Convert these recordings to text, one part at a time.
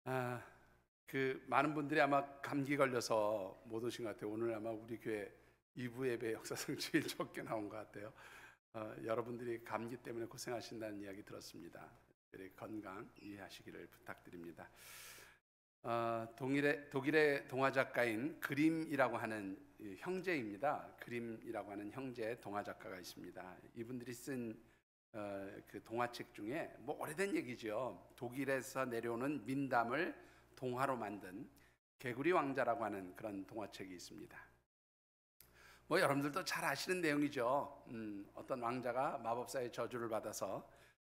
아, 많은 분들이 아마 감기 걸려서 못 오신 것 같아요. 오늘 아마 우리 교회 2부 예배 역사상 제일 적게 나온 것 같아요. 여러분들이 감기 때문에 고생하신다는 이야기 들었습니다. 건강 이해하시기를 부탁드립니다. 독일의 동화 작가인 그림이라고 하는 형제입니다. 그림이라고 하는 형제 동화 작가가 있습니다. 이분들이 쓴 그 동화책 중에 오래된 얘기죠. 독일에서 내려오는 민담을 동화로 만든 개구리 왕자라고 하는 그런 동화책이 있습니다. 여러분들도 잘 아시는 내용이죠. 어떤 왕자가 마법사의 저주를 받아서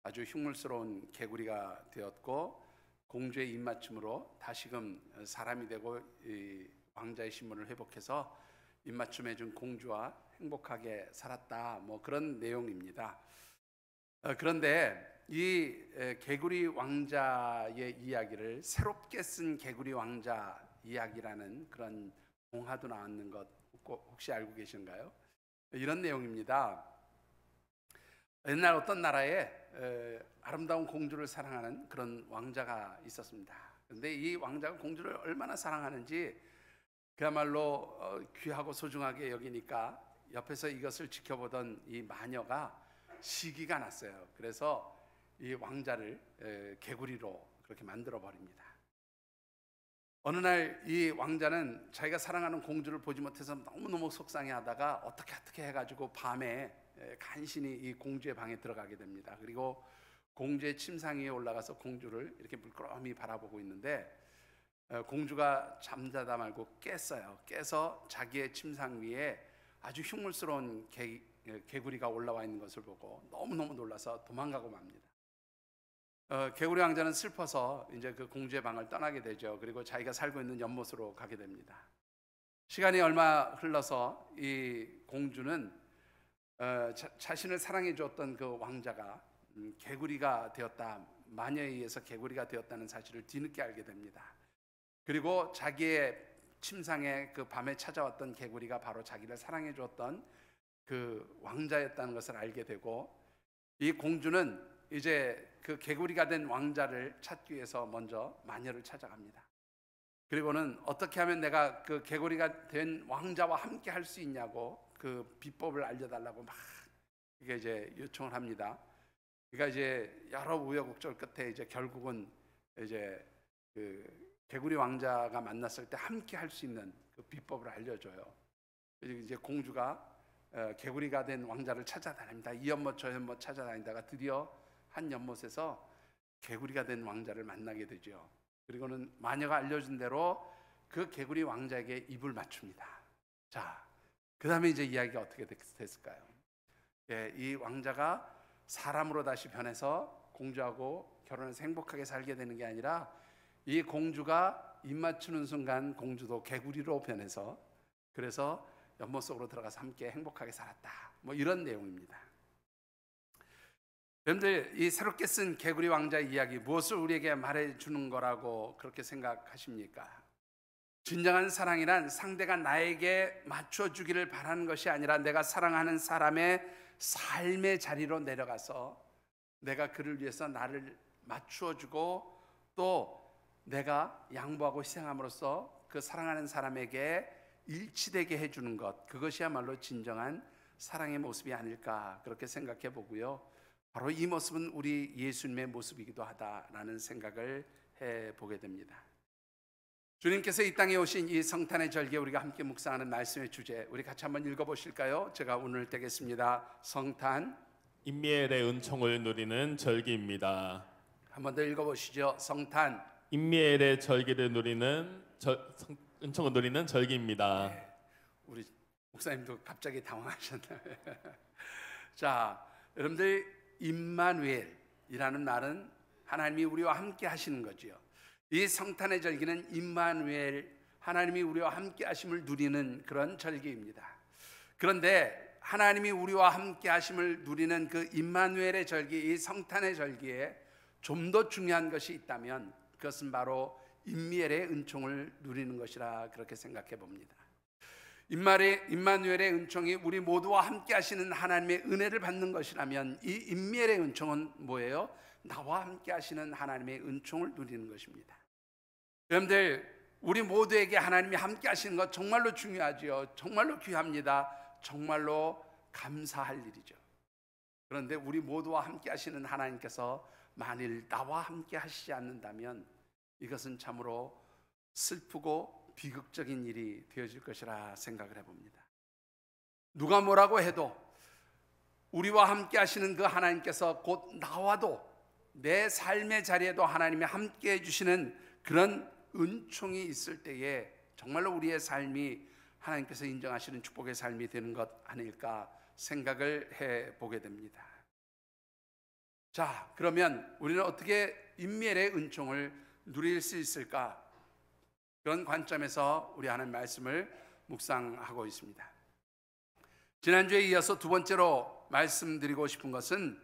아주 흉물스러운 개구리가 되었고, 공주의 입맞춤으로 다시금 사람이 되고 이 왕자의 신분을 회복해서 입맞춤해준 공주와 행복하게 살았다, 그런 내용입니다. 그런데 이 개구리 왕자의 이야기를 새롭게 쓴 개구리 왕자 이야기라는 그런 동화도 나왔는 것 혹시 알고 계신가요? 이런 내용입니다. 옛날 어떤 나라에 아름다운 공주를 사랑하는 그런 왕자가 있었습니다. 그런데 이 왕자가 공주를 얼마나 사랑하는지 그야말로 귀하고 소중하게 여기니까 옆에서 이것을 지켜보던 이 마녀가 시기가 났어요. 그래서 이 왕자를 개구리로 그렇게 만들어 버립니다. 어느 날 이 왕자는 자기가 사랑하는 공주를 보지 못해서 너무너무 속상해하다가 어떻게 해가지고 밤에 간신히 이 공주의 방에 들어가게 됩니다. 그리고 공주의 침상 위에 올라가서 공주를 이렇게 물끄러미 바라보고 있는데, 공주가 잠자다 말고 깼어요. 깨서 자기의 침상 위에 아주 흉물스러운 개구리가 올라와 있는 것을 보고 너무너무 놀라서 도망가고 맙니다. 개구리 왕자는 슬퍼서 이제 그 공주의 방을 떠나게 되죠. 그리고 자기가 살고 있는 연못으로 가게 됩니다. 시간이 얼마 흘러서 이 공주는 자신을 사랑해 주었던 그 왕자가 개구리가 되었다, 마녀에 의해서 개구리가 되었다는 사실을 뒤늦게 알게 됩니다. 그리고 자기의 침상에 그 밤에 찾아왔던 개구리가 바로 자기를 사랑해 주었던 그 왕자였다는 것을 알게 되고, 이 공주는 이제 그 개구리가 된 왕자를 찾기 위해서 먼저 마녀를 찾아갑니다. 그리고는 어떻게 하면 내가 그 개구리가 된 왕자와 함께 할 수 있냐고 그 비법을 알려달라고 막 이게 이제 요청을 합니다. 그러니까 이제 여러 우여곡절 끝에 이제 결국은 이제 그 개구리 왕자가 만났을 때 함께 할 수 있는 그 비법을 알려줘요. 이제 공주가 개구리가 된 왕자를 찾아다닙니다. 이 연못 저 연못 찾아다니다가 드디어 한 연못에서 개구리가 된 왕자를 만나게 되죠. 그리고는 마녀가 알려준 대로 그 개구리 왕자에게 입을 맞춥니다. 자, 그 다음에 이제 이야기가 어떻게 됐을까요? 이 왕자가 사람으로 다시 변해서 공주하고 결혼해서 행복하게 살게 되는 게 아니라, 이 공주가 입 맞추는 순간 공주도 개구리로 변해서 그래서 연못 속으로 들어가서 함께 행복하게 살았다, 이런 내용입니다. 여러분들, 이 새롭게 쓴 개구리 왕자의 이야기 무엇을 우리에게 말해주는 거라고 그렇게 생각하십니까? 진정한 사랑이란 상대가 나에게 맞춰주기를 바라는 것이 아니라 내가 사랑하는 사람의 삶의 자리로 내려가서 내가 그를 위해서 나를 맞추어주고 또 내가 양보하고 희생함으로써 그 사랑하는 사람에게 일치되게 해주는 것, 그것이야말로 진정한 사랑의 모습이 아닐까 그렇게 생각해 보고요. 바로 이 모습은 우리 예수님의 모습이기도 하다라는 생각을 해보게 됩니다. 주님께서 이 땅에 오신 이 성탄의 절기에 우리가 함께 묵상하는 말씀의 주제, 우리 같이 한번 읽어보실까요? 제가 오늘 떼겠습니다. 성탄, 임미엘의 은총을 누리는 절기입니다. 한번 더 읽어보시죠. 성탄, 임미엘의 절기를 누리는 은총을 누리는 절기입니다. 네, 우리 목사님도 갑자기 당황하셨나요? 자, 여러분들, 임마누엘이라는 말은 하나님이 우리와 함께 하시는 거지요. 이 성탄의 절기는 임마누엘, 하나님이 우리와 함께 하심을 누리는 그런 절기입니다. 그런데 하나님이 우리와 함께 하심을 누리는 그 임마누엘의 절기, 이 성탄의 절기에 좀 더 중요한 것이 있다면 그것은 바로 임미엘의 은총을 누리는 것이라 그렇게 생각해 봅니다. 임마누엘의 은총이 우리 모두와 함께 하시는 하나님의 은혜를 받는 것이라면, 이 임미엘의 은총은 뭐예요? 나와 함께 하시는 하나님의 은총을 누리는 것입니다. 여러분들, 우리 모두에게 하나님이 함께 하시는 것 정말로 중요하지요. 정말로 귀합니다. 정말로 감사할 일이죠. 그런데 우리 모두와 함께 하시는 하나님께서 만일 나와 함께 하시지 않는다면 이것은 참으로 슬프고 비극적인 일이 되어질 것이라 생각을 해봅니다. 누가 뭐라고 해도 우리와 함께 하시는 그 하나님께서 곧 나와도 내 삶의 자리에도 하나님이 함께 해주시는 그런 은총이 있을 때에 정말로 우리의 삶이 하나님께서 인정하시는 축복의 삶이 되는 것 아닐까 생각을 해보게 됩니다. 자, 그러면 우리는 어떻게 임멜의 은총을 누릴 수 있을까? 그런 관점에서 우리 하나님 말씀을 묵상하고 있습니다. 지난주에 이어서 두 번째로 말씀드리고 싶은 것은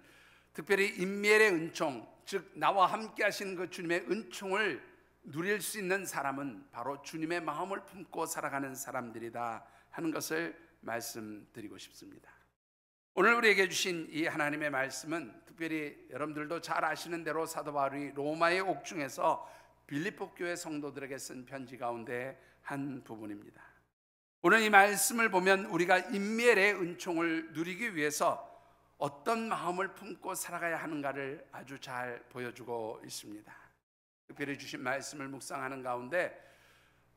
특별히 임멜의 은총, 즉 나와 함께 하시는 그 주님의 은총을 누릴 수 있는 사람은 바로 주님의 마음을 품고 살아가는 사람들이다 하는 것을 말씀드리고 싶습니다. 오늘 우리에게 주신 이 하나님의 말씀은 특별히 여러분들도 잘 아시는 대로 사도 바울이 로마의 옥중에서 빌립보 교회 성도들에게 쓴 편지 가운데 한 부분입니다. 오늘 이 말씀을 보면 우리가 임멜의 은총을 누리기 위해서 어떤 마음을 품고 살아가야 하는가를 아주 잘 보여주고 있습니다. 특별히 주신 말씀을 묵상하는 가운데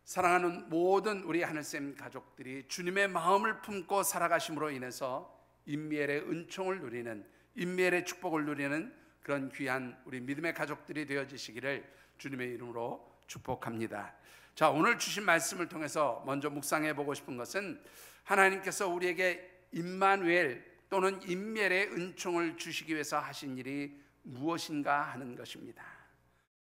사랑하는 모든 우리 하늘샘 가족들이 주님의 마음을 품고 살아가심으로 인해서 임멜의 은총을 누리는, 임멜의 축복을 누리는 그런 귀한 우리 믿음의 가족들이 되어지시기를 주님의 이름으로 축복합니다. 자, 오늘 주신 말씀을 통해서 먼저 묵상해 보고 싶은 것은 하나님께서 우리에게 임마누엘 또는 임멜의 은총을 주시기 위해서 하신 일이 무엇인가 하는 것입니다.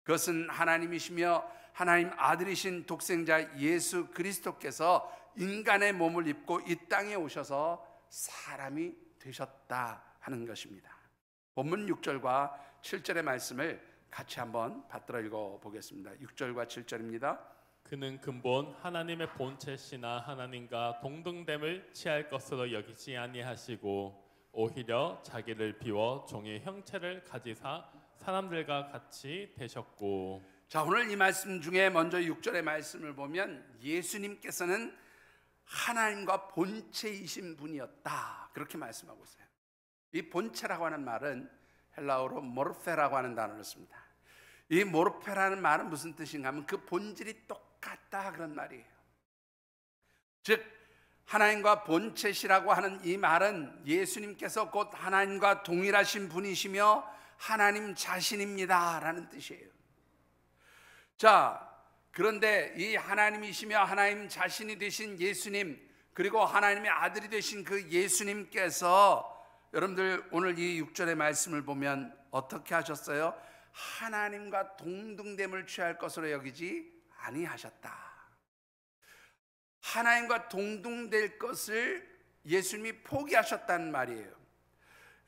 그것은 하나님이시며 하나님 아들이신 독생자 예수 그리스도께서 인간의 몸을 입고 이 땅에 오셔서 사람이 되셨다 하는 것입니다. 본문 6절과 7절의 말씀을 같이 한번 받들어 읽어보겠습니다. 6절과 7절입니다. 그는 근본 하나님의 본체시나 하나님과 동등됨을 취할 것으로 여기지 아니하시고 오히려 자기를 비워 종의 형체를 가지사 사람들과 같이 되셨고. 자, 오늘 이 말씀 중에 먼저 6절의 말씀을 보면 예수님께서는 하나님과 본체이신 분이었다 그렇게 말씀하고 있어요. 이 본체라고 하는 말은 헬라어로 모르페라고 하는 단어를 씁니다. 이 모르페라는 말은 무슨 뜻인가 하면 그 본질이 똑같다 그런 말이에요. 즉 하나님과 본체시라고 하는 이 말은 예수님께서 곧 하나님과 동일하신 분이시며 하나님 자신입니다 라는 뜻이에요. 자, 그런데 이 하나님이시며 하나님 자신이 되신 예수님, 그리고 하나님의 아들이 되신 그 예수님께서 여러분들 오늘 이 6절의 말씀을 보면 어떻게 하셨어요? 하나님과 동등됨을 취할 것으로 여기지 아니하셨다. 하나님과 동등될 것을 예수님이 포기하셨다는 말이에요.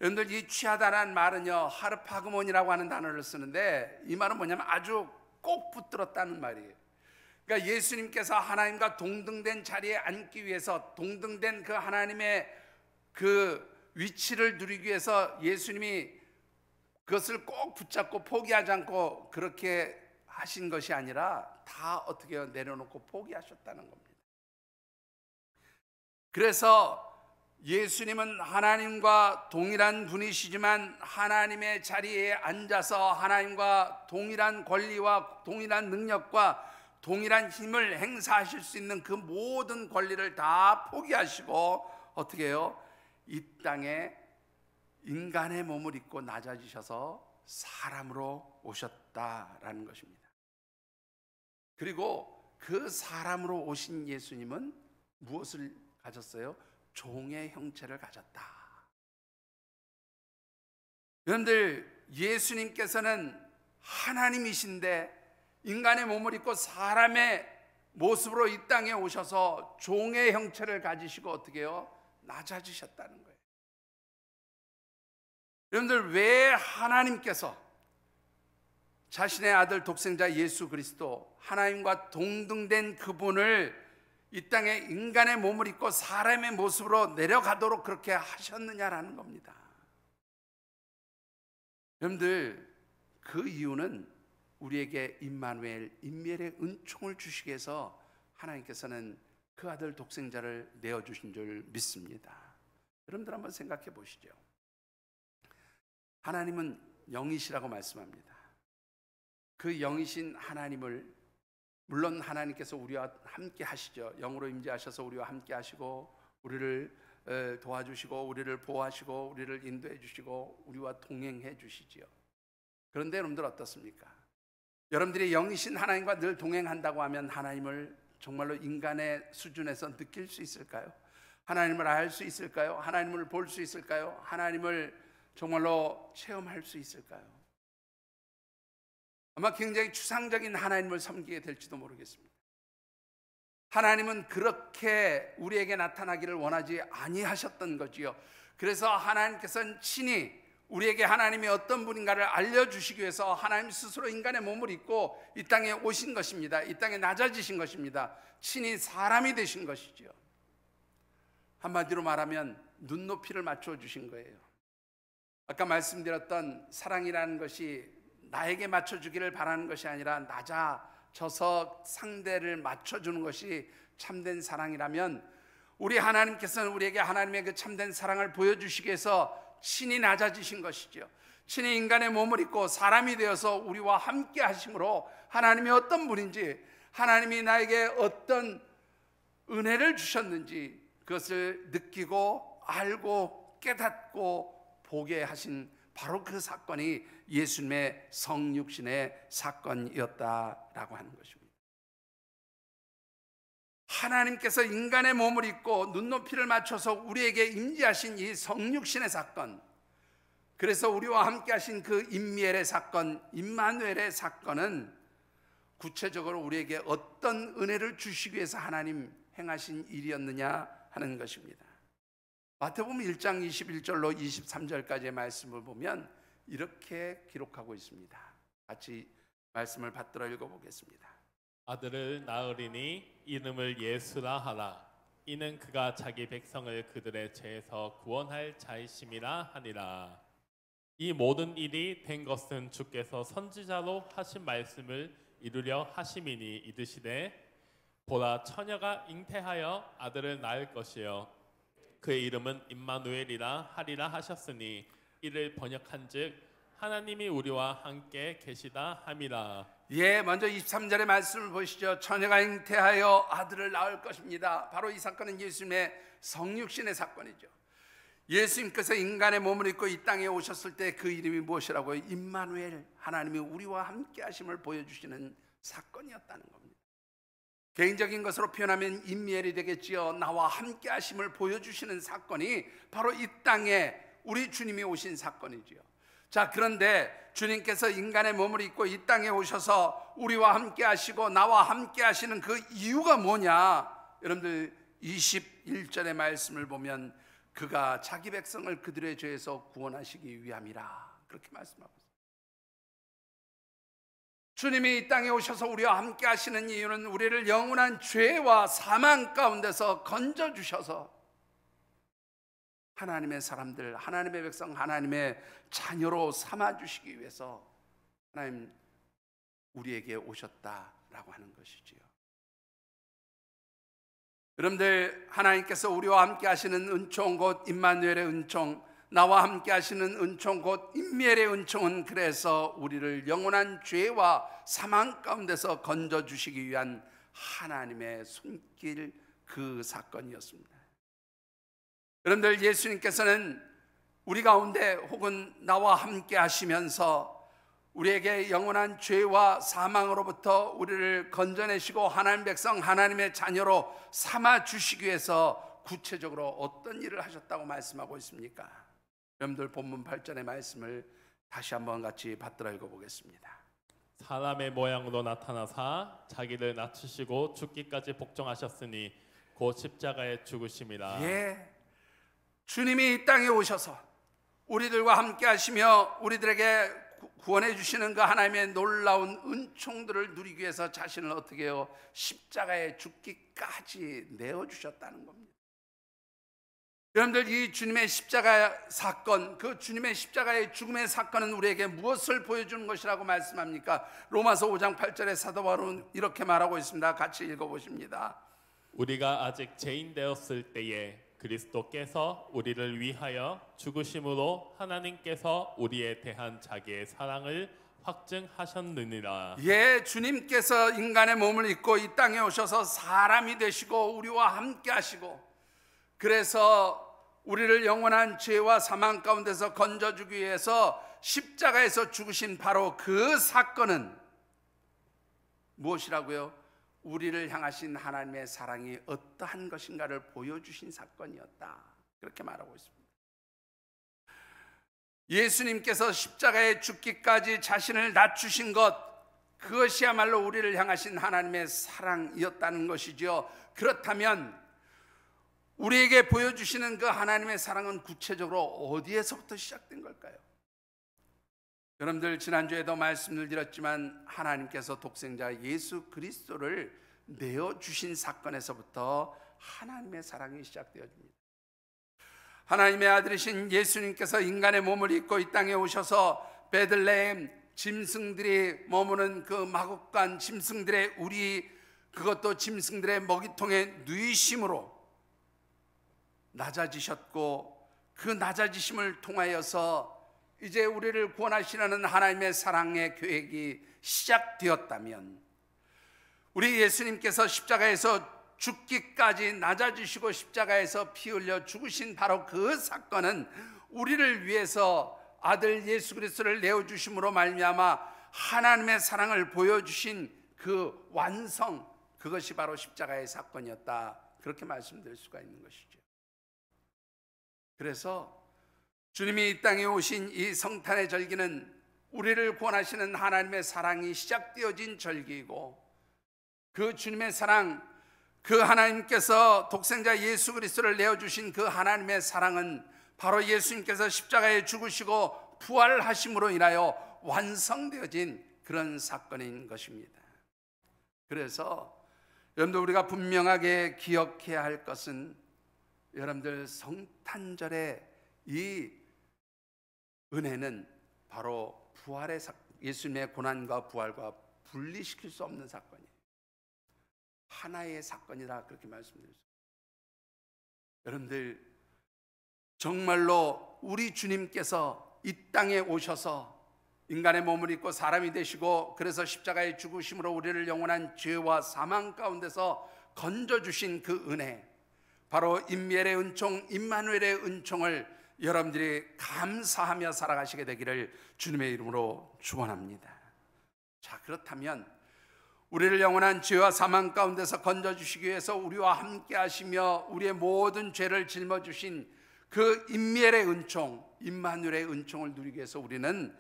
여러분들 이 취하다라는 말은요 하르파그몬이라고 하는 단어를 쓰는데 이 말은 뭐냐면 아주 꼭 붙들었다는 말이에요. 그러니까 예수님께서 하나님과 동등된 자리에 앉기 위해서 동등된 그 하나님의 그 위치를 누리기 위해서 예수님이 그것을 꼭 붙잡고 포기하지 않고 그렇게 하신 것이 아니라 다 어떻게 내려놓고 포기하셨다는 겁니다. 그래서 예수님은 하나님과 동일한 분이시지만 하나님의 자리에 앉아서 하나님과 동일한 권리와 동일한 능력과 동일한 힘을 행사하실 수 있는 그 모든 권리를 다 포기하시고 어떻게 해요? 이 땅에 인간의 몸을 입고 낮아지셔서 사람으로 오셨다라는 것입니다. 그리고 그 사람으로 오신 예수님은 무엇을 가졌어요? 종의 형체를 가졌다. 여러분들 예수님께서는 하나님이신데 인간의 몸을 입고 사람의 모습으로 이 땅에 오셔서 종의 형체를 가지시고 어떻게 해요? 낮아지셨다는 거예요. 여러분들 왜 하나님께서 자신의 아들 독생자 예수 그리스도 하나님과 동등된 그분을 이 땅에 인간의 몸을 입고 사람의 모습으로 내려가도록 그렇게 하셨느냐라는 겁니다. 여러분들 그 이유는 우리에게 임마누엘, 임마누엘의 은총을 주시기 위해서 하나님께서는 그 아들 독생자를 내어주신 줄 믿습니다. 여러분들 한번 생각해 보시죠. 하나님은 영이시라고 말씀합니다. 그 영이신 하나님을, 물론 하나님께서 우리와 함께 하시죠. 영으로 임재하셔서 우리와 함께 하시고 우리를 도와주시고 우리를 보호하시고 우리를 인도해 주시고 우리와 동행해 주시지요. 그런데 여러분들 어떻습니까? 여러분들이 영이신 하나님과 늘 동행한다고 하면 하나님을 정말로 인간의 수준에서 느낄 수 있을까요? 하나님을 알 수 있을까요? 하나님을 볼 수 있을까요? 하나님을 정말로 체험할 수 있을까요? 아마 굉장히 추상적인 하나님을 섬기게 될지도 모르겠습니다. 하나님은 그렇게 우리에게 나타나기를 원하지 아니하셨던 거지요. 그래서 하나님께서는 친히 우리에게 하나님이 어떤 분인가를 알려주시기 위해서 하나님 스스로 인간의 몸을 입고 이 땅에 오신 것입니다. 이 땅에 낮아지신 것입니다. 친히 사람이 되신 것이지요. 한마디로 말하면 눈높이를 맞춰주신 거예요. 아까 말씀드렸던 사랑이라는 것이 나에게 맞춰주기를 바라는 것이 아니라 낮아져서 상대를 맞춰주는 것이 참된 사랑이라면, 우리 하나님께서는 우리에게 하나님의 그 참된 사랑을 보여주시기 위해서 친히 낮아지신 것이죠. 친히 인간의 몸을 입고 사람이 되어서 우리와 함께 하심으로 하나님이 어떤 분인지, 하나님이 나에게 어떤 은혜를 주셨는지 그것을 느끼고 알고 깨닫고 보게 하신 바로 그 사건이 예수님의 성육신의 사건이었다라고 하는 것입니다. 하나님께서 인간의 몸을 입고 눈높이를 맞춰서 우리에게 임재하신 이 성육신의 사건, 그래서 우리와 함께 하신 그 임미엘의 사건, 임마누엘의 사건은 구체적으로 우리에게 어떤 은혜를 주시기 위해서 하나님 행하신 일이었느냐 하는 것입니다. 마태복음 1장 21절로 23절까지의 말씀을 보면 이렇게 기록하고 있습니다. 같이 말씀을 받들어 읽어보겠습니다. 아들을 낳으리니 이름을 예수라 하라. 이는 그가 자기 백성을 그들의 죄에서 구원할 자이심이라 하니라. 이 모든 일이 된 것은 주께서 선지자로 하신 말씀을 이루려 하심이니 이르시되 보라 처녀가 잉태하여 아들을 낳을 것이요 그의 이름은 임마누엘이라 하리라 하셨으니 이를 번역한즉 하나님이 우리와 함께 계시다 함이라. 먼저 23절의 말씀을 보시죠. 처녀가 잉태하여 아들을 낳을 것입니다. 바로 이 사건은 예수님의 성육신의 사건이죠. 예수님께서 인간의 몸을 입고 이 땅에 오셨을 때 그 이름이 무엇이라고요? 임마누엘, 하나님이 우리와 함께 하심을 보여주시는 사건이었다는 겁니다. 개인적인 것으로 표현하면 임미엘이 되겠지요. 나와 함께 하심을 보여주시는 사건이 바로 이 땅에 우리 주님이 오신 사건이지요. 자, 그런데 주님께서 인간의 몸을 입고 이 땅에 오셔서 우리와 함께 하시고 나와 함께 하시는 그 이유가 뭐냐? 여러분들 21절의 말씀을 보면 그가 자기 백성을 그들의 죄에서 구원하시기 위함이라, 그렇게 말씀하고 있습니다. 주님이 이 땅에 오셔서 우리와 함께 하시는 이유는 우리를 영원한 죄와 사망 가운데서 건져주셔서 하나님의 사람들, 하나님의 백성, 하나님의 자녀로 삼아주시기 위해서 하나님 우리에게 오셨다라고 하는 것이지요. 여러분들, 하나님께서 우리와 함께 하시는 은총 곧 임마누엘의 은총, 나와 함께 하시는 은총 곧 임미엘의 은총은 그래서 우리를 영원한 죄와 사망 가운데서 건져주시기 위한 하나님의 손길, 그 사건이었습니다. 여러분들, 예수님께서는 우리 가운데 혹은 나와 함께 하시면서 우리에게 영원한 죄와 사망으로부터 우리를 건져내시고 하나님 백성, 하나님의 자녀로 삼아주시기 위해서 구체적으로 어떤 일을 하셨다고 말씀하고 있습니까? 여러분들, 본문 8절의 말씀을 다시 한번 같이 받들어 읽어보겠습니다. 사람의 모양으로 나타나사 자기를 낮추시고 죽기까지 복종하셨으니 곧 십자가에 죽으심이라. 주님이 이 땅에 오셔서 우리들과 함께 하시며 우리들에게 구원해 주시는 그 하나님의 놀라운 은총들을 누리기 위해서 자신을 어떻게 해요? 십자가에 죽기까지 내어주셨다는 겁니다. 여러분들, 이 주님의 십자가 사건, 그 주님의 십자가의 죽음의 사건은 우리에게 무엇을 보여주는 것이라고 말씀합니까? 로마서 5장 8절에 사도 바울은 이렇게 말하고 있습니다. 같이 읽어보십니다. 우리가 아직 죄인 되었을 때에 그리스도께서 우리를 위하여 죽으심으로 하나님께서 우리에 대한 자기의 사랑을 확증하셨느니라. 예, 주님께서 인간의 몸을 입고 이 땅에 오셔서 사람이 되시고 우리와 함께 하시고, 그래서 우리를 영원한 죄와 사망 가운데서 건져주기 위해서 십자가에서 죽으신 바로 그 사건은 무엇이라고요? 우리를 향하신 하나님의 사랑이 어떠한 것인가를 보여주신 사건이었다, 그렇게 말하고 있습니다. 예수님께서 십자가에 죽기까지 자신을 낮추신 것, 그것이야말로 우리를 향하신 하나님의 사랑이었다는 것이죠. 그렇다면 우리에게 보여주시는 그 하나님의 사랑은 구체적으로 어디에서부터 시작된 걸까요? 여러분들, 지난주에도 말씀을 드렸지만 하나님께서 독생자 예수 그리스도를 내어주신 사건에서부터 하나님의 사랑이 시작되어집니다. 하나님의 아들이신 예수님께서 인간의 몸을 입고 이 땅에 오셔서 베들레헴 짐승들이 머무는 그 마국간 짐승들의 우리, 그것도 짐승들의 먹이통에 누이심으로 낮아지셨고, 그 낮아지심을 통하여서 이제 우리를 구원하시려는 하나님의 사랑의 계획이 시작되었다면, 우리 예수님께서 십자가에서 죽기까지 낮아지시고 십자가에서 피 흘려 죽으신 바로 그 사건은 우리를 위해서 아들 예수 그리스도를 내어주심으로 말미암아 하나님의 사랑을 보여주신 그 완성, 그것이 바로 십자가의 사건이었다, 그렇게 말씀드릴 수가 있는 것이죠. 그래서 주님이 이 땅에 오신 이 성탄의 절기는 우리를 구원하시는 하나님의 사랑이 시작되어진 절기이고, 그 주님의 사랑, 그 하나님께서 독생자 예수 그리스도를 내어주신 그 하나님의 사랑은 바로 예수님께서 십자가에 죽으시고 부활하심으로 인하여 완성되어진 그런 사건인 것입니다. 그래서 여러분들, 우리가 분명하게 기억해야 할 것은, 여러분들, 성탄절의 이 은혜는 바로 부활의 예수님의 고난과 부활과 분리시킬 수 없는 사건이에요. 하나의 사건이다, 그렇게 말씀드렸습니다. 여러분들, 정말로 우리 주님께서 이 땅에 오셔서 인간의 몸을 입고 사람이 되시고, 그래서 십자가에 죽으심으로 우리를 영원한 죄와 사망 가운데서 건져주신 그 은혜, 바로 임멜의 은총, 임마누엘의 은총을 여러분들이 감사하며 살아가시게 되기를 주님의 이름으로 축원합니다. 자, 그렇다면 우리를 영원한 죄와 사망 가운데서 건져주시기 위해서 우리와 함께 하시며 우리의 모든 죄를 짊어주신 그 임멜의 은총, 임마누엘의 은총을 누리기 위해서 우리는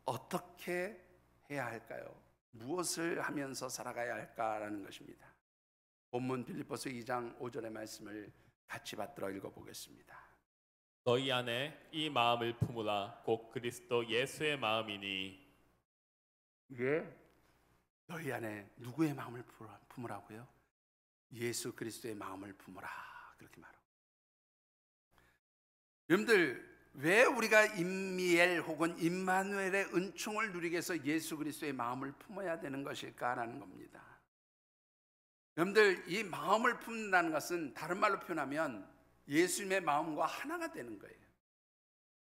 어떻게 해야 할까요? 무엇을 하면서 살아가야 할까라는 것입니다. 본문 빌립보서 2장 5절의 말씀을 같이 받들어 읽어보겠습니다. 너희 안에 이 마음을 품으라. 곧 그리스도 예수의 마음이니. 예, 너희 안에 누구의 마음을 품으라고요? 예수 그리스도의 마음을 품으라, 그렇게 말하고. 여러분들, 왜 우리가 임미엘 혹은 임마누엘의 은총을 누리기 위해서 예수 그리스도의 마음을 품어야 되는 것일까라는 겁니다. 여러분들, 이 마음을 품는다는 것은 다른 말로 표현하면 예수님의 마음과 하나가 되는 거예요.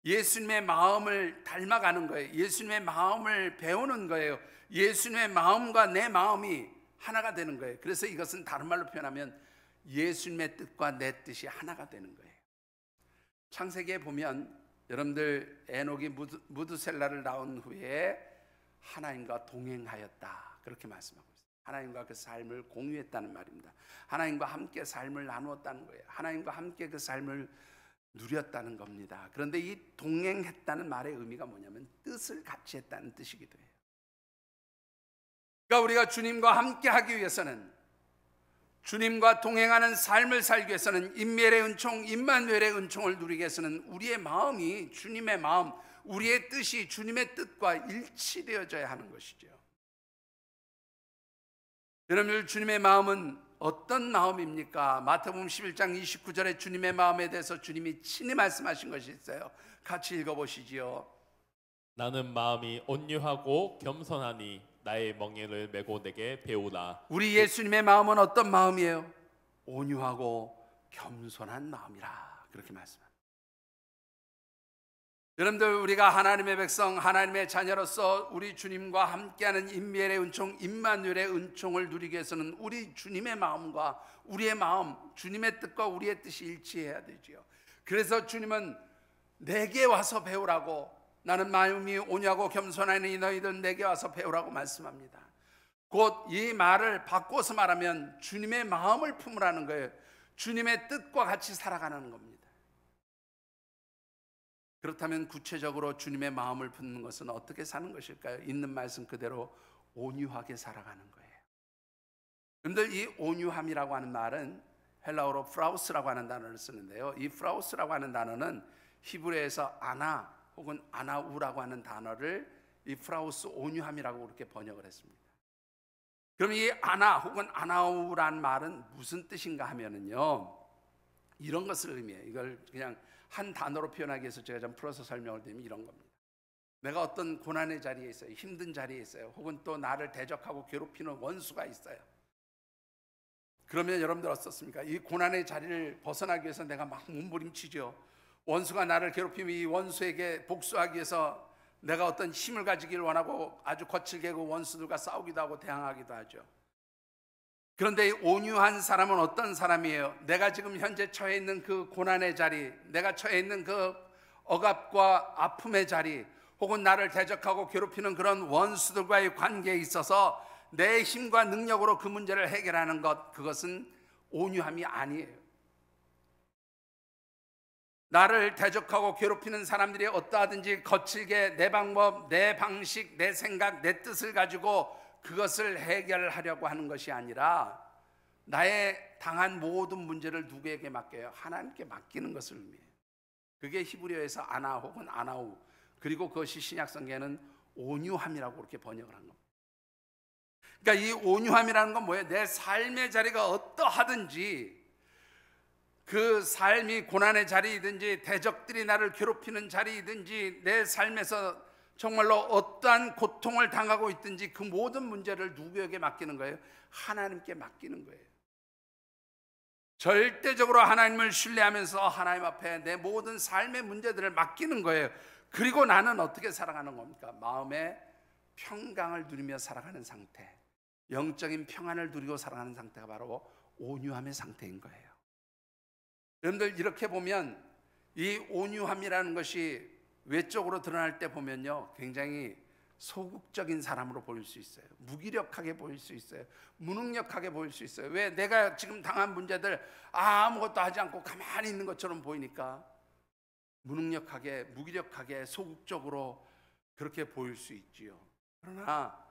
예수님의 마음을 닮아가는 거예요. 예수님의 마음을 배우는 거예요. 예수님의 마음과 내 마음이 하나가 되는 거예요. 그래서 이것은 다른 말로 표현하면 예수님의 뜻과 내 뜻이 하나가 되는 거예요. 창세기에 보면 여러분들, 에녹이 무드셀라를 낳은 후에 하나님과 동행하였다, 그렇게 말씀하고 있어요. 하나님과 그 삶을 공유했다는 말입니다. 하나님과 함께 삶을 나누었다는 거예요. 하나님과 함께 그 삶을 누렸다는 겁니다. 그런데 이 동행했다는 말의 의미가 뭐냐면 뜻을 같이 했다는 뜻이기도 해요. 그러니까 우리가 주님과 함께 하기 위해서는, 주님과 동행하는 삶을 살기 위해서는, 임멜의 은총, 임마누엘의 은총을 누리기 위해서는 우리의 마음이 주님의 마음, 우리의 뜻이 주님의 뜻과 일치되어져야 하는 것이죠. 여러분들, 주님의 마음은 어떤 마음입니까? 마태복음 11장 29절에 주님의 마음에 대해서 주님이 친히 말씀하신 것이 있어요. 같이 읽어보시지요. 나는 마음이 온유하고 겸손하니 나의 멍에를 메고 내게 배우라. 우리 예수님의 마음은 어떤 마음이에요? 온유하고 겸손한 마음이라 그렇게 말씀합니다. 여러분들, 우리가 하나님의 백성, 하나님의 자녀로서 우리 주님과 함께하는 임마누엘의 은총, 임마누엘의 은총을 누리기 위해서는 우리 주님의 마음과 우리의 마음, 주님의 뜻과 우리의 뜻이 일치해야 되지요. 그래서 주님은 내게 와서 배우라고, 나는 마음이 온유하고 겸손하니 너희들 내게 와서 배우라고 말씀합니다. 곧 이 말을 바꿔서 말하면 주님의 마음을 품으라는 거예요. 주님의 뜻과 같이 살아가는 겁니다. 그렇다면 구체적으로 주님의 마음을 품는 것은 어떻게 사는 것일까요? 있는 말씀 그대로 온유하게 살아가는 거예요. 여러분들, 이 온유함이라고 하는 말은 헬라어로 프라우스라고 하는 단어를 쓰는데요, 이 프라우스라고 하는 단어는 히브리어에서 아나 혹은 아나우라고 하는 단어를 이 프라우스 온유함이라고 그렇게 번역을 했습니다. 그럼 이 아나 혹은 아나우란 말은 무슨 뜻인가 하면은요, 이런 것을 의미해요. 이걸 그냥 한 단어로 표현하기 위해서 제가 좀 풀어서 설명을 드리면 이런 겁니다. 내가 어떤 고난의 자리에 있어요. 힘든 자리에 있어요. 혹은 또 나를 대적하고 괴롭히는 원수가 있어요. 그러면 여러분들 어떻습니까? 이 고난의 자리를 벗어나기 위해서 내가 막 몸부림치죠. 원수가 나를 괴롭히면 이 원수에게 복수하기 위해서 내가 어떤 힘을 가지기를 원하고 아주 거칠게 그 원수들과 싸우기도 하고 대항하기도 하죠. 그런데 이 온유한 사람은 어떤 사람이에요? 내가 지금 현재 처해 있는 그 고난의 자리, 내가 처해 있는 그 억압과 아픔의 자리, 혹은 나를 대적하고 괴롭히는 그런 원수들과의 관계에 있어서 내 힘과 능력으로 그 문제를 해결하는 것, 그것은 온유함이 아니에요. 나를 대적하고 괴롭히는 사람들이 어떠하든지 거칠게 내 방법, 내 방식, 내 생각, 내 뜻을 가지고 그것을 해결하려고 하는 것이 아니라 나의 당한 모든 문제를 누구에게 맡겨요? 하나님께 맡기는 것을 의미해요. 그게 히브리어에서 아나 혹은 아나우, 그리고 그것이 신약성경에는 온유함이라고 그렇게 번역을 한 겁니다. 그러니까 이 온유함이라는 건 뭐예요? 내 삶의 자리가 어떠하든지, 그 삶이 고난의 자리이든지 대적들이 나를 괴롭히는 자리이든지 내 삶에서 정말로 어떠한 고통을 당하고 있든지 그 모든 문제를 누구에게 맡기는 거예요? 하나님께 맡기는 거예요. 절대적으로 하나님을 신뢰하면서 하나님 앞에 내 모든 삶의 문제들을 맡기는 거예요. 그리고 나는 어떻게 살아가는 겁니까? 마음의 평강을 누리며 살아가는 상태, 영적인 평안을 누리고 살아가는 상태가 바로 온유함의 상태인 거예요. 여러분들, 이렇게 보면 이 온유함이라는 것이 외적으로 드러날 때 보면요, 굉장히 소극적인 사람으로 보일 수 있어요. 무기력하게 보일 수 있어요. 무능력하게 보일 수 있어요. 왜? 내가 지금 당한 문제들 아무것도 하지 않고 가만히 있는 것처럼 보이니까 무능력하게, 무기력하게, 소극적으로 그렇게 보일 수 있지요. 그러나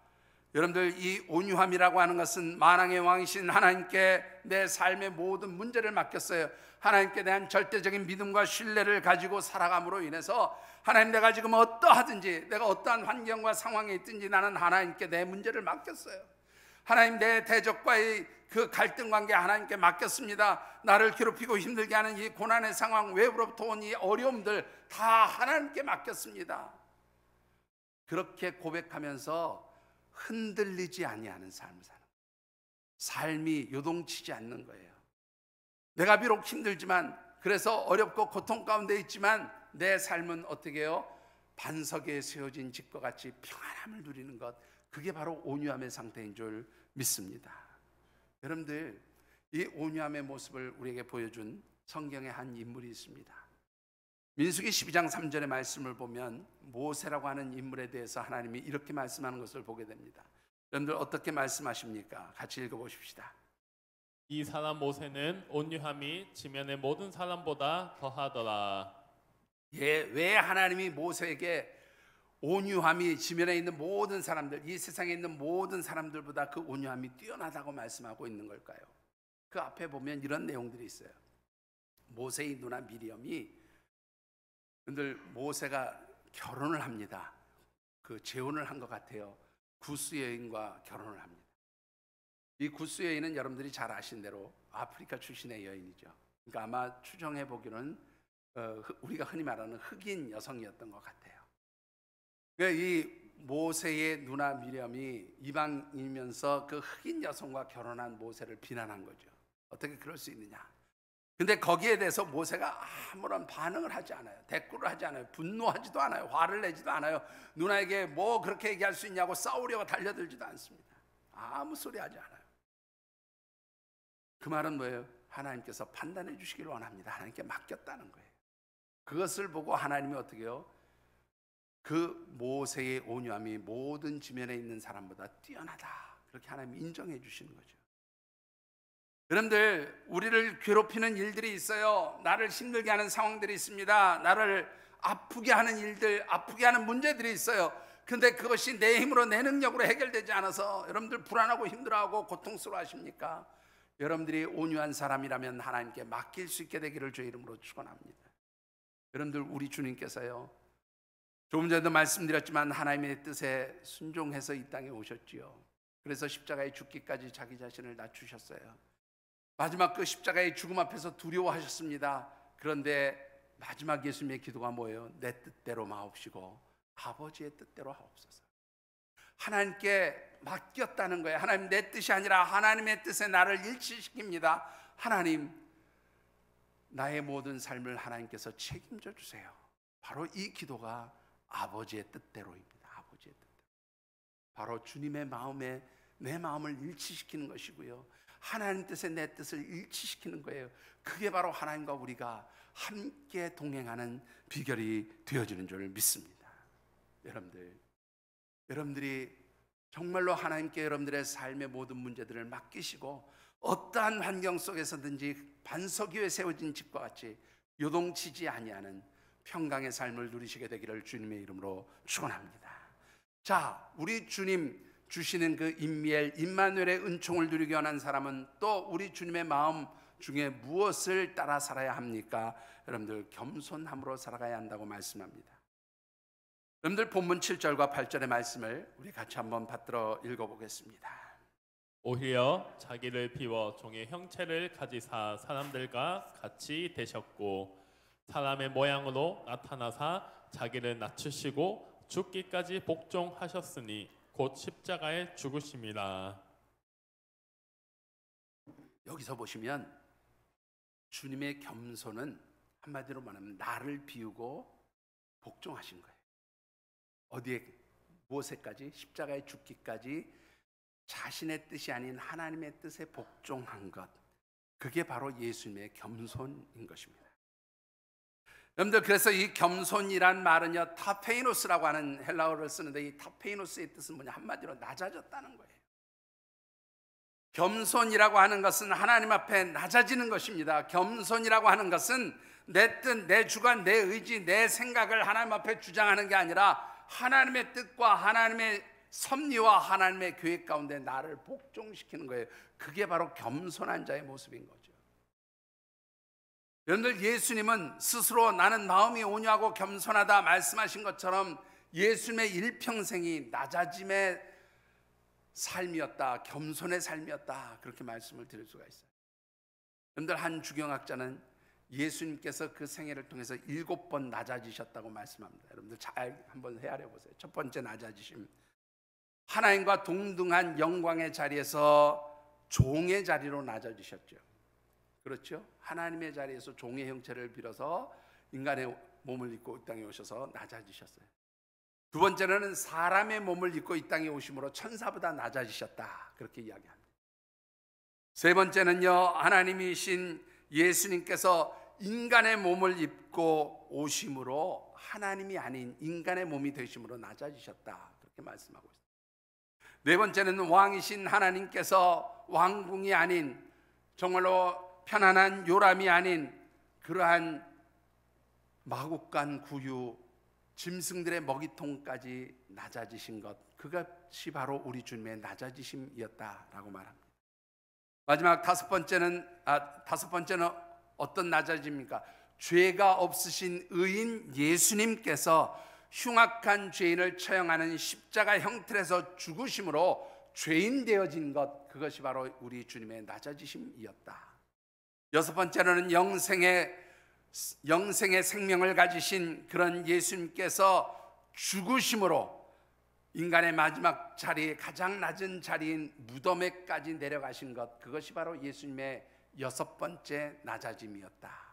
여러분들, 이 온유함이라고 하는 것은 만왕의 왕이신 하나님께 내 삶의 모든 문제를 맡겼어요. 하나님께 대한 절대적인 믿음과 신뢰를 가지고 살아감으로 인해서 하나님, 내가 지금 어떠하든지, 내가 어떠한 환경과 상황에 있든지 나는 하나님께 내 문제를 맡겼어요. 하나님, 내 대적과의 그 갈등 관계 하나님께 맡겼습니다. 나를 괴롭히고 힘들게 하는 이 고난의 상황, 외부로부터 온 이 어려움들 다 하나님께 맡겼습니다. 그렇게 고백하면서 흔들리지 아니하는 삶을 사는, 삶이 요동치지 않는 거예요. 내가 비록 힘들지만, 그래서 어렵고 고통 가운데 있지만 내 삶은 어떻게 해요? 반석에 세워진 집과 같이 평안함을 누리는 것, 그게 바로 온유함의 상태인 줄 믿습니다. 여러분들, 이 온유함의 모습을 우리에게 보여준 성경의 한 인물이 있습니다. 민수기 12장 3절의 말씀을 보면 모세라고 하는 인물에 대해서 하나님이 이렇게 말씀하는 것을 보게 됩니다. 여러분들, 어떻게 말씀하십니까? 같이 읽어보십시다. 이 사람 모세는 온유함이 지면의 모든 사람보다 더하더라. 예, 왜 하나님이 모세에게 온유함이 지면에 있는 모든 사람들, 이 세상에 있는 모든 사람들보다 그 온유함이 뛰어나다고 말씀하고 있는 걸까요? 그 앞에 보면 이런 내용들이 있어요. 모세의 누나 미리엄이, 근데 모세가 결혼을 합니다. 그 재혼을 한 것 같아요. 구스 여인과 결혼을 합니다. 이 구스 여인은 여러분들이 잘 아신 대로 아프리카 출신의 여인이죠. 그러니까 아마 추정해 보기로는 우리가 흔히 말하는 흑인 여성이었던 것 같아요. 그러니까 이 모세의 누나 미렴이 이방인이면서 그 흑인 여성과 결혼한 모세를 비난한 거죠. 어떻게 그럴 수 있느냐. 근데 거기에 대해서 모세가 아무런 반응을 하지 않아요. 대꾸를 하지 않아요. 분노하지도 않아요. 화를 내지도 않아요. 누나에게 뭐 그렇게 얘기할 수 있냐고 싸우려고 달려들지도 않습니다. 아무 소리 하지 않아요. 그 말은 뭐예요? 하나님께서 판단해 주시길 원합니다. 하나님께 맡겼다는 거예요. 그것을 보고 하나님이 어떻게 해요? 그 모세의 온유함이 모든 지면에 있는 사람보다 뛰어나다. 그렇게 하나님이 인정해 주시는 거죠. 여러분들, 우리를 괴롭히는 일들이 있어요. 나를 힘들게 하는 상황들이 있습니다. 나를 아프게 하는 일들, 아프게 하는 문제들이 있어요. 근데 그것이 내 힘으로, 내 능력으로 해결되지 않아서 여러분들 불안하고 힘들어하고 고통스러워 하십니까? 여러분들이 온유한 사람이라면 하나님께 맡길 수 있게 되기를 주의 이름으로 축원합니다. 여러분들, 우리 주님께서요, 조금 전에도 말씀드렸지만 하나님의 뜻에 순종해서 이 땅에 오셨지요. 그래서 십자가에 죽기까지 자기 자신을 낮추셨어요. 마지막 그 십자가의 죽음 앞에서 두려워하셨습니다. 그런데 마지막 예수님의 기도가 뭐예요? 내 뜻대로 마옵시고 아버지의 뜻대로 하옵소서. 하나님께 맡겼다는 거예요. 하나님, 내 뜻이 아니라 하나님의 뜻에 나를 일치시킵니다. 하나님, 나의 모든 삶을 하나님께서 책임져 주세요. 바로 이 기도가 아버지의 뜻대로입니다. 아버지의 뜻대로. 바로 주님의 마음에 내 마음을 일치시키는 것이고요, 하나님 뜻에 내 뜻을 일치시키는 거예요. 그게 바로 하나님과 우리가 함께 동행하는 비결이 되어지는 줄 믿습니다. 여러분들이 정말로 하나님께 여러분들의 삶의 모든 문제들을 맡기시고 어떠한 환경 속에서든지 반석 위에 세워진 집과 같이 요동치지 아니하는 평강의 삶을 누리시게 되기를 주님의 이름으로 축원합니다. 자, 우리 주님 주시는 그 임마누엘의 은총을 누리기 원하는 사람은 또 우리 주님의 마음 중에 무엇을 따라 살아야 합니까? 여러분들, 겸손함으로 살아가야 한다고 말씀합니다. 여러분들, 본문 7절과 8절의 말씀을 우리 같이 한번 받들어 읽어보겠습니다. 오히려 자기를 비워 종의 형체를 가지사 사람들과 같이 되셨고 사람의 모양으로 나타나사 자기를 낮추시고 죽기까지 복종하셨으니 곧 십자가에 죽으심이라. 여기서 보시면 주님의 겸손은 한마디로 말하면 나를 비우고 복종하신 거예요. 어디에, 무엇에까지? 십자가에 죽기까지 자신의 뜻이 아닌 하나님의 뜻에 복종한 것, 그게 바로 예수님의 겸손인 것입니다. 여러분들, 그래서 이 겸손이란 말은요, 타페이노스라고 하는 헬라어를 쓰는데, 이 타페이노스의 뜻은 뭐냐? 한마디로 낮아졌다는 거예요. 겸손이라고 하는 것은 하나님 앞에 낮아지는 것입니다. 겸손이라고 하는 것은 내 뜻, 내 주관, 내 의지, 내 생각을 하나님 앞에 주장하는 게 아니라 하나님의 뜻과 하나님의 섭리와 하나님의 계획 가운데 나를 복종시키는 거예요. 그게 바로 겸손한 자의 모습인 거죠. 여러분들, 예수님은 스스로 나는 마음이 온유하고 겸손하다 말씀하신 것처럼 예수님의 일평생이 낮아짐의 삶이었다, 겸손의 삶이었다, 그렇게 말씀을 드릴 수가 있어요. 여러분들, 한 주경학자는 예수님께서 그 생애를 통해서 7번 낮아지셨다고 말씀합니다. 여러분들 잘 한번 헤아려 보세요. 첫 번째 낮아지심, 하나님과 동등한 영광의 자리에서 종의 자리로 낮아지셨죠. 그렇죠? 하나님의 자리에서 종의 형체를 빌어서 인간의 몸을 입고 이 땅에 오셔서 낮아지셨어요. 두 번째는 사람의 몸을 입고 이 땅에 오심으로 천사보다 낮아지셨다, 그렇게 이야기합니다. 세 번째는요, 하나님이신 예수님께서 인간의 몸을 입고 오심으로 하나님이 아닌 인간의 몸이 되심으로 낮아지셨다, 그렇게 말씀하고 있습니다. 네 번째는 왕이신 하나님께서 왕궁이 아닌, 정말로 편안한 요람이 아닌 그러한 마국간 구유, 짐승들의 먹이통까지 낮아지신 것, 그것이 바로 우리 주님의 낮아지심이었다라고 말합니다. 마지막 다섯 번째는 어떤 낮아짐입니까? 죄가 없으신 의인 예수님께서 흉악한 죄인을 처형하는 십자가 형틀에서 죽으심으로 죄인 되어진 것, 그것이 바로 우리 주님의 낮아지심이었다. 여섯 번째로는 영생의 생명을 가지신 그런 예수님께서 죽으심으로 인간의 마지막 자리, 가장 낮은 자리인 무덤에까지 내려가신 것, 그것이 바로 예수님의 여섯 번째 낮아짐이었다.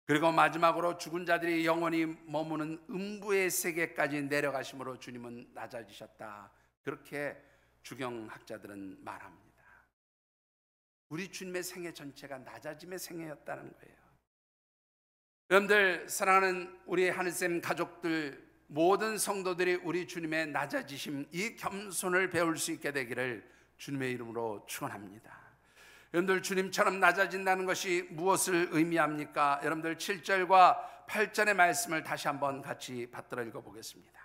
그리고 마지막으로 죽은 자들이 영원히 머무는 음부의 세계까지 내려가심으로 주님은 낮아지셨다. 그렇게 주경학자들은 말합니다. 우리 주님의 생애 전체가 낮아짐의 생애였다는 거예요. 여러분들, 사랑하는 우리 하늘샘 가족들, 모든 성도들이 우리 주님의 낮아지심, 이 겸손을 배울 수 있게 되기를 주님의 이름으로 축원합니다. 여러분들, 주님처럼 낮아진다는 것이 무엇을 의미합니까? 여러분들 7절과 8절의 말씀을 다시 한번 같이 받들어 읽어보겠습니다.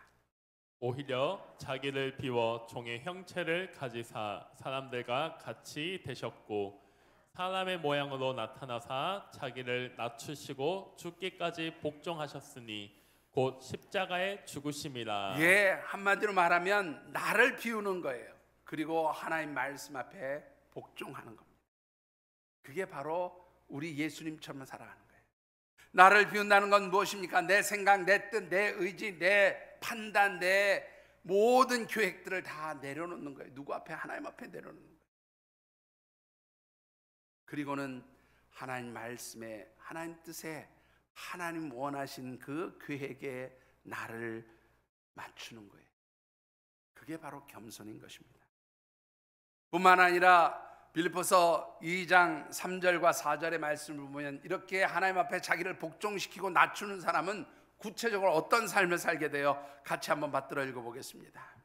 오히려 자기를 비워 종의 형체를 가지사 사람들과 같이 되셨고 사람의 모양으로 나타나사 자기를 낮추시고 죽기까지 복종하셨으니 곧 십자가의 죽으심이라. 예, 한마디로 말하면 나를 비우는 거예요. 그리고 하나님 말씀 앞에 복종하는 겁니다. 그게 바로 우리 예수님처럼 살아가는 거예요. 나를 비운다는 건 무엇입니까? 내 생각, 내 뜻, 내 의지, 내 판단, 내 모든 계획들을 다 내려놓는 거예요. 누구 앞에? 하나님 앞에 내려놓는 거예요. 그리고는 하나님 말씀에, 하나님 뜻에, 하나님 원하신 그 계획에 나를 맞추는 거예요. 그게 바로 겸손인 것입니다. 뿐만 아니라 빌립보서 2장 3절과 4절의 말씀을 보면 이렇게 하나님 앞에 자기를 복종시키고 낮추는 사람은 구체적으로 어떤 삶을 살게 돼요? 같이 한번 받들어 읽어보겠습니다.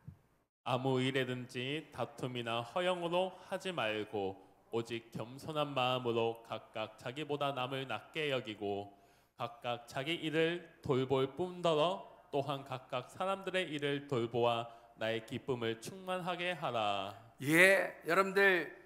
아무 일에든지 다툼이나 허영으로 하지 말고 오직 겸손한 마음으로 각각 자기보다 남을 낮게 여기고 각각 자기 일을 돌볼 뿐더러 또한 각각 사람들의 일을 돌보아 나의 기쁨을 충만하게 하라. 예, 여러분들,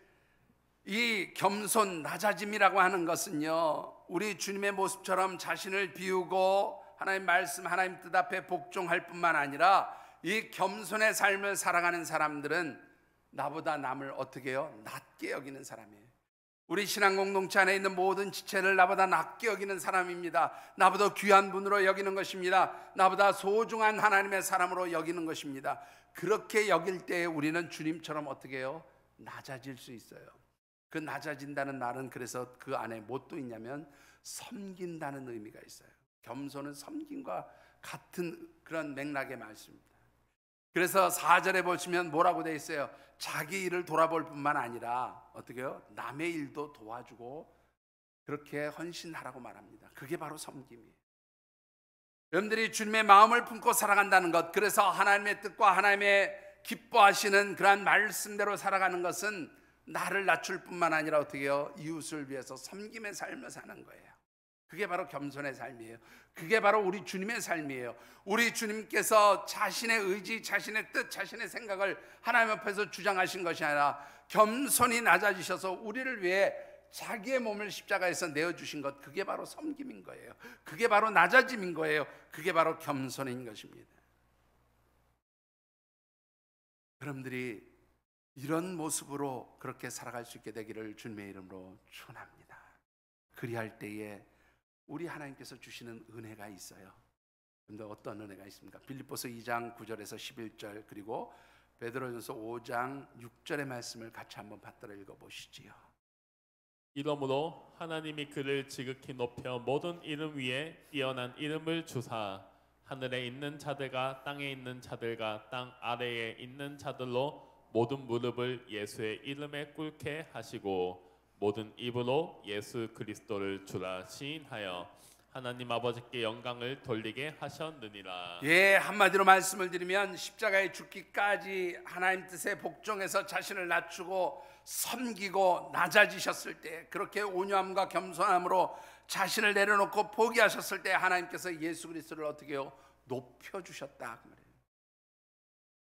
이 겸손, 낮아짐이라고 하는 것은요, 우리 주님의 모습처럼 자신을 비우고 하나님 말씀, 하나님 뜻 앞에 복종할 뿐만 아니라 이 겸손의 삶을 살아가는 사람들은 나보다 남을 어떻게 해요? 낮게 여기는 사람이에요. 우리 신앙 공동체 안에 있는 모든 지체를 나보다 낮게 여기는 사람입니다. 나보다 귀한 분으로 여기는 것입니다. 나보다 소중한 하나님의 사람으로 여기는 것입니다. 그렇게 여길 때 우리는 주님처럼 어떻게 해요? 낮아질 수 있어요. 그 낮아진다는 말은 그래서 그 안에 뭣도 있냐면 섬긴다는 의미가 있어요. 겸손은 섬김과 같은 그런 맥락의 말씀입니다. 그래서 4절에 보시면 뭐라고 되어 있어요? 자기 일을 돌아볼 뿐만 아니라 어떻게 해요? 남의 일도 도와주고 그렇게 헌신하라고 말합니다. 그게 바로 섬김이에요. 여러분들이 주님의 마음을 품고 살아간다는 것, 그래서 하나님의 뜻과 하나님의 기뻐하시는 그러한 말씀대로 살아가는 것은 나를 낮출 뿐만 아니라 어떻게 해요? 이웃을 위해서 섬김의 삶을 사는 거예요. 그게 바로 겸손의 삶이에요. 그게 바로 우리 주님의 삶이에요. 우리 주님께서 자신의 의지, 자신의 뜻, 자신의 생각을 하나님 앞에서 주장하신 것이 아니라 겸손히 낮아지셔서 우리를 위해 자기의 몸을 십자가에서 내어주신 것, 그게 바로 섬김인 거예요. 그게 바로 낮아짐인 거예요. 그게 바로 겸손인 것입니다. 여러분들이 이런 모습으로 그렇게 살아갈 수 있게 되기를 주님의 이름으로 축원합니다. 그리할 때에 우리 하나님께서 주시는 은혜가 있어요. 그런데 어떤 은혜가 있습니까? 빌립보서 2장 9절에서 11절, 그리고 베드로전서 5장 6절의 말씀을 같이 한번 받들어 읽어보시지요. 이러므로 하나님이 그를 지극히 높여 모든 이름 위에 뛰어난 이름을 주사 하늘에 있는 자들과 땅에 있는 자들과 땅 아래에 있는 자들로 모든 무릎을 예수의 이름에 꿇게 하시고 모든 입으로 예수 그리스도를 주라 시인하여 하나님 아버지께 영광을 돌리게 하셨느니라. 예, 한마디로 말씀을 드리면 십자가에 죽기까지 하나님 뜻에 복종해서 자신을 낮추고 섬기고 낮아지셨을 때, 그렇게 온유함과 겸손함으로 자신을 내려놓고 포기하셨을 때 하나님께서 예수 그리스도를 어떻게 해요? 높여주셨다 그 말이에요.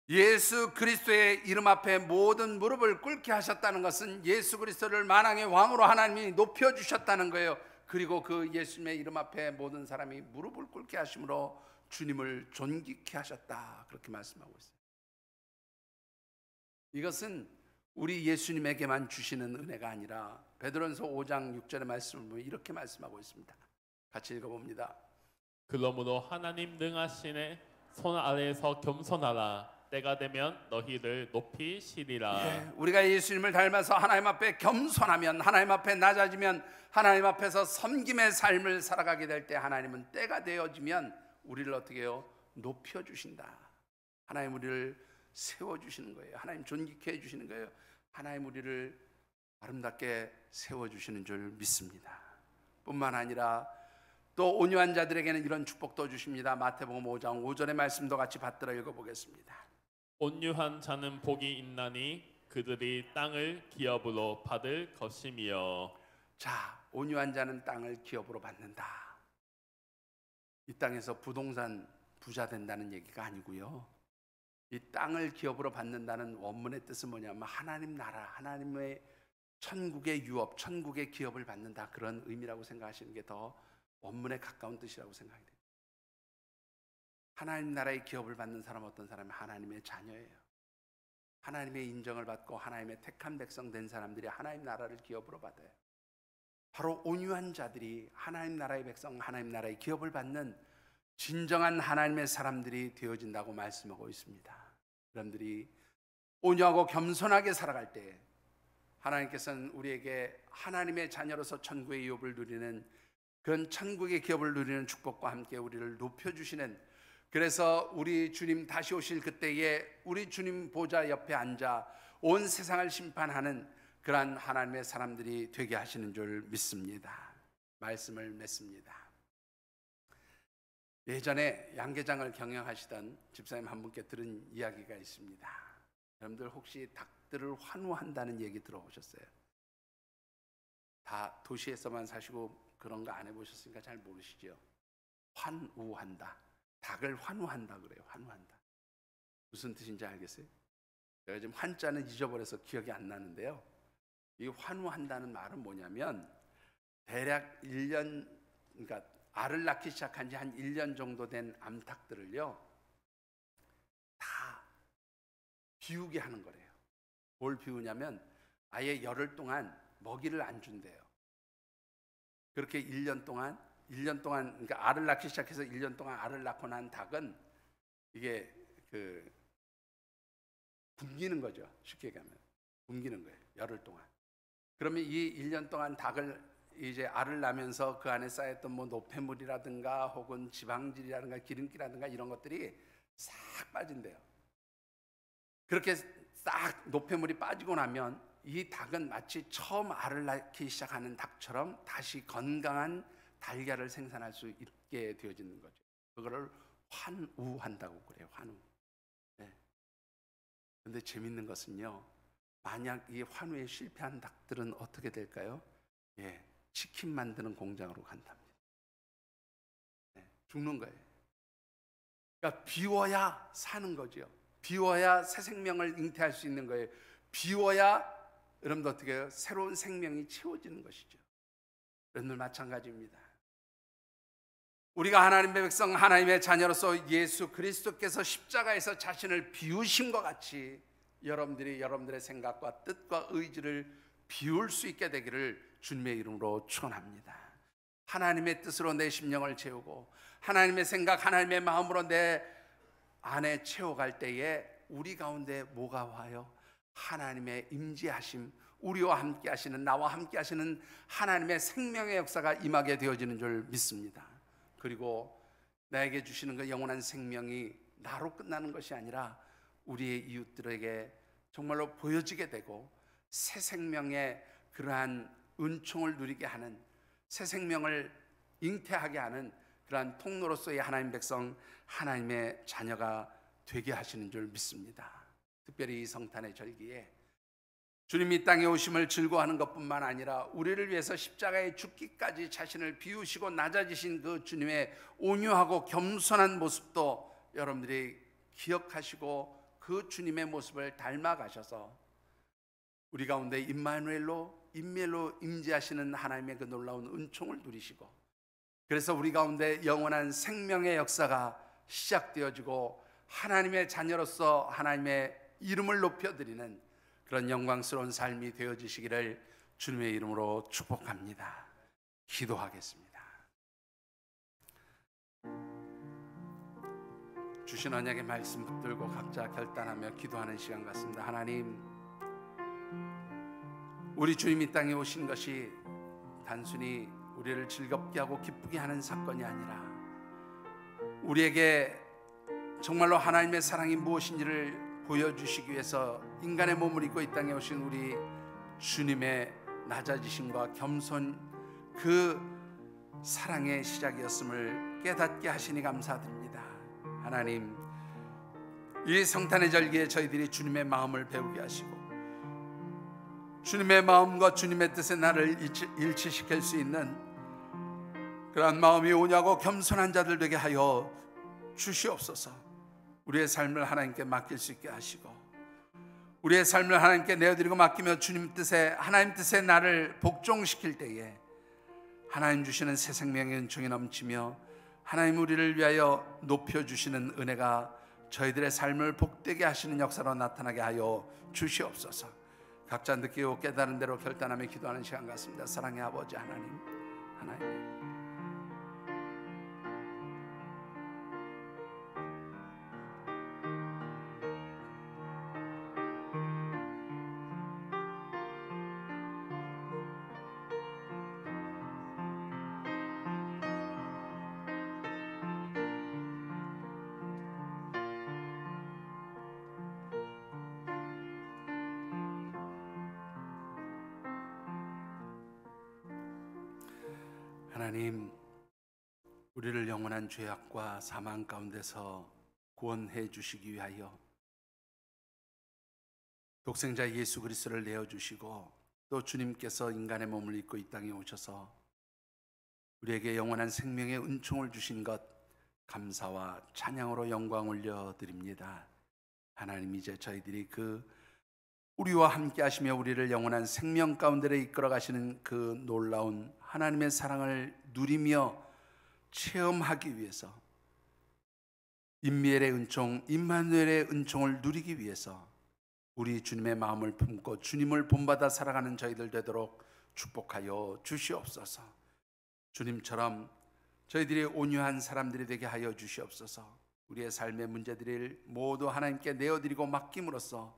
예수 그리스도의 이름 앞에 모든 무릎을 꿇게 하셨다는 것은 예수 그리스도를 만왕의 왕으로 하나님이 높여주셨다는 거예요. 그리고 그 예수님의 이름 앞에 모든 사람이 무릎을 꿇게 하심으로 주님을 존귀케 하셨다, 그렇게 말씀하고 있어요. 이것은 우리 예수님에게만 주시는 은혜가 아니라 베드로전서 5장 6절의 말씀을 보면 이렇게 말씀하고 있습니다. 같이 읽어봅니다. 그러므로 하나님 능하시네 손 아래에서 겸손하라. 때가 되면 너희를 높이시리라. 예, 우리가 예수님을 닮아서 하나님 앞에 겸손하면, 하나님 앞에 낮아지면, 하나님 앞에서 섬김의 삶을 살아가게 될 때 하나님은 때가 되어지면 우리를 어떻게 해요? 높여주신다. 하나님 우리를 세워주시는 거예요. 하나님 존귀케 해주시는 거예요. 하나님 우리를 아름답게 세워주시는 줄 믿습니다. 뿐만 아니라 또 온유한 자들에게는 이런 축복도 주십니다. 마태복음 5장 5절의 말씀도 같이 받들어 읽어보겠습니다. 온유한 자는 복이 있나니 그들이 땅을 기업으로 받을 것이며. 자, 온유한 자는 땅을 기업으로 받는다. 이 땅에서 부동산 부자 된다는 얘기가 아니고요. 이 땅을 기업으로 받는다는 원문의 뜻은 뭐냐면 하나님 나라, 하나님의 천국의 유업, 천국의 기업을 받는다, 그런 의미라고 생각하시는 게 더 원문에 가까운 뜻이라고 생각이 돼요. 하나님 나라의 기업을 받는 사람은 어떤 사람이 하나님의 자녀예요. 하나님의 인정을 받고 하나님의 택한 백성 된 사람들이 하나님 나라를 기업으로 받아요. 바로 온유한 자들이 하나님 나라의 백성, 하나님 나라의 기업을 받는 진정한 하나님의 사람들이 되어진다고 말씀하고 있습니다. 여러분들이 온유하고 겸손하게 살아갈 때 하나님께서는 우리에게 하나님의 자녀로서 천국의 유업을 누리는, 그런 천국의 기업을 누리는 축복과 함께 우리를 높여주시는, 그래서 우리 주님 다시 오실 그때에 우리 주님 보좌 옆에 앉아 온 세상을 심판하는 그러한 하나님의 사람들이 되게 하시는 줄 믿습니다. 말씀을 맺습니다. 예전에 양계장을 경영하시던 집사님 한 분께 들은 이야기가 있습니다. 여러분들 혹시 닭들을 환우한다는 얘기 들어보셨어요? 다 도시에서만 사시고 그런 거 안 해보셨으니까 잘 모르시죠? 환우한다. 닭을 환우한다 그래요. 환우한다. 무슨 뜻인지 알겠어요? 제가 지금 한자는 잊어버려서 기억이 안 나는데요. 이 환우한다는 말은 뭐냐면 대략 1년, 그러니까 알을 낳기 시작한 지 한 1년 정도 된 암탉들을요 다 비우게 하는 거래요. 뭘 비우냐면 아예 열흘 동안 먹이를 안 준대요. 그렇게 1년 동안, 그러니까 알을 낳기 시작해서 1년 동안 알을 낳고 난 닭은 이게 굶기는 거죠. 쉽게 얘기하면 굶기는 거예요. 열흘 동안. 그러면 이 1년 동안 닭을 이제 알을 낳으면서 그 안에 쌓였던 뭐 노폐물이라든가 혹은 지방질이라든가 기름기라든가 이런 것들이 싹 빠진대요. 그렇게 싹 노폐물이 빠지고 나면 이 닭은 마치 처음 알을 낳기 시작하는 닭처럼 다시 건강한 달걀을 생산할 수 있게 되어지는 거죠. 그거를 환우한다고 그래요. 환우. 네. 근데 재밌는 것은요, 만약 이 환우에 실패한 닭들은 어떻게 될까요? 예, 치킨 만드는 공장으로 간답니다. 네, 죽는 거예요. 그러니까 비워야 사는 거죠. 비워야 새 생명을 잉태할 수 있는 거예요. 비워야 여러분들 어떻게 해요? 새로운 생명이 채워지는 것이죠. 여러분들 마찬가지입니다. 우리가 하나님의 백성, 하나님의 자녀로서 예수 그리스도께서 십자가에서 자신을 비우신 것 같이 여러분들이 여러분들의 생각과 뜻과 의지를 비울 수 있게 되기를 주님의 이름으로 축원합니다. 하나님의 뜻으로 내 심령을 채우고 하나님의 생각, 하나님의 마음으로 내 안에 채워갈 때에 우리 가운데 뭐가 와요? 하나님의 임재하심, 우리와 함께 하시는, 나와 함께 하시는 하나님의 생명의 역사가 임하게 되어지는 줄 믿습니다. 그리고 나에게 주시는 그 영원한 생명이 나로 끝나는 것이 아니라 우리의 이웃들에게 정말로 보여지게 되고 새 생명의 그러한 은총을 누리게 하는, 새 생명을 잉태하게 하는 그러한 통로로서의 하나님 백성, 하나님의 자녀가 되게 하시는 줄 믿습니다. 특별히 이 성탄의 절기에 주님이 이 땅에 오심을 즐거워하는 것뿐만 아니라 우리를 위해서 십자가에 죽기까지 자신을 비우시고 낮아지신 그 주님의 온유하고 겸손한 모습도 여러분들이 기억하시고 그 주님의 모습을 닮아가셔서 우리 가운데 임마누엘로 임재하시는 하나님의 그 놀라운 은총을 누리시고, 그래서 우리 가운데 영원한 생명의 역사가 시작되어지고 하나님의 자녀로서 하나님의 이름을 높여드리는, 그런 영광스러운 삶이 되어지시기를 주님의 이름으로 축복합니다. 기도하겠습니다. 주신 언약의 말씀 붙들고 각자 결단하며 기도하는 시간 같습니다. 하나님, 우리 주님 이 땅에 오신 것이 단순히 우리를 즐겁게 하고 기쁘게 하는 사건이 아니라 우리에게 정말로 하나님의 사랑이 무엇인지를 보여주시기 위해서 인간의 몸을 입고 이 땅에 오신 우리 주님의 낮아지심과 겸손, 그 사랑의 시작이었음을 깨닫게 하시니 감사드립니다. 하나님, 이 성탄의 절기에 저희들이 주님의 마음을 배우게 하시고 주님의 마음과 주님의 뜻에 나를 일치시킬 수 있는 그러한 마음이 오냐고 겸손한 자들 되게 하여 주시옵소서. 우리의 삶을 하나님께 맡길 수 있게 하시고 우리의 삶을 하나님께 내어드리고 맡기며 주님 뜻에, 하나님 뜻에 나를 복종시킬 때에 하나님 주시는 새 생명의 은총이 넘치며 하나님 우리를 위하여 높여주시는 은혜가 저희들의 삶을 복되게 하시는 역사로 나타나게 하여 주시옵소서. 각자 느끼고 깨달은 대로 결단하며 기도하는 시간 같습니다. 사랑의 아버지 하나님, 하나님, 하나님, 우리를 영원한 죄악과 사망 가운데서 구원해 주시기 위하여 독생자 예수 그리스도를 내어주시고 또 주님께서 인간의 몸을 입고 이 땅에 오셔서 우리에게 영원한 생명의 은총을 주신 것 감사와 찬양으로 영광 올려드립니다. 하나님, 이제 저희들이 우리와 함께 하시며 우리를 영원한 생명 가운데로 이끌어 가시는 그 놀라운 하나님의 사랑을 누리며 체험하기 위해서 임미엘의 은총, 임마누엘의 은총을 누리기 위해서 우리 주님의 마음을 품고 주님을 본받아 살아가는 저희들 되도록 축복하여 주시옵소서. 주님처럼 저희들이 온유한 사람들이 되게 하여 주시옵소서. 우리의 삶의 문제들을 모두 하나님께 내어드리고 맡김으로써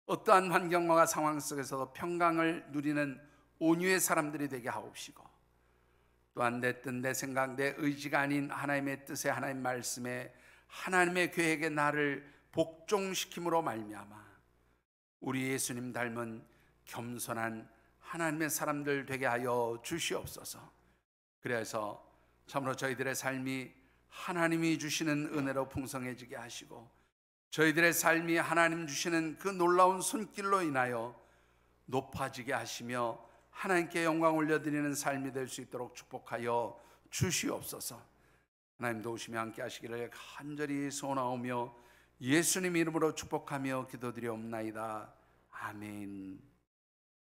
어떠한 환경과 상황 속에서도 평강을 누리는 온유의 사람들이 되게 하옵시고 또한 내 뜻, 내 생각, 내 의지가 아닌 하나님의 뜻에, 하나님 말씀에, 하나님의 계획에 나를 복종시킴으로 말미암아 우리 예수님 닮은 겸손한 하나님의 사람들 되게 하여 주시옵소서. 그래서 참으로 저희들의 삶이 하나님이 주시는 은혜로 풍성해지게 하시고 저희들의 삶이 하나님 주시는 그 놀라운 손길로 인하여 높아지게 하시며 하나님께 영광 올려드리는 삶이 될 수 있도록 축복하여 주시옵소서. 하나님 도우시며 함께 하시기를 간절히 소원하오며 예수님 이름으로 축복하며 기도드리옵나이다. 아멘.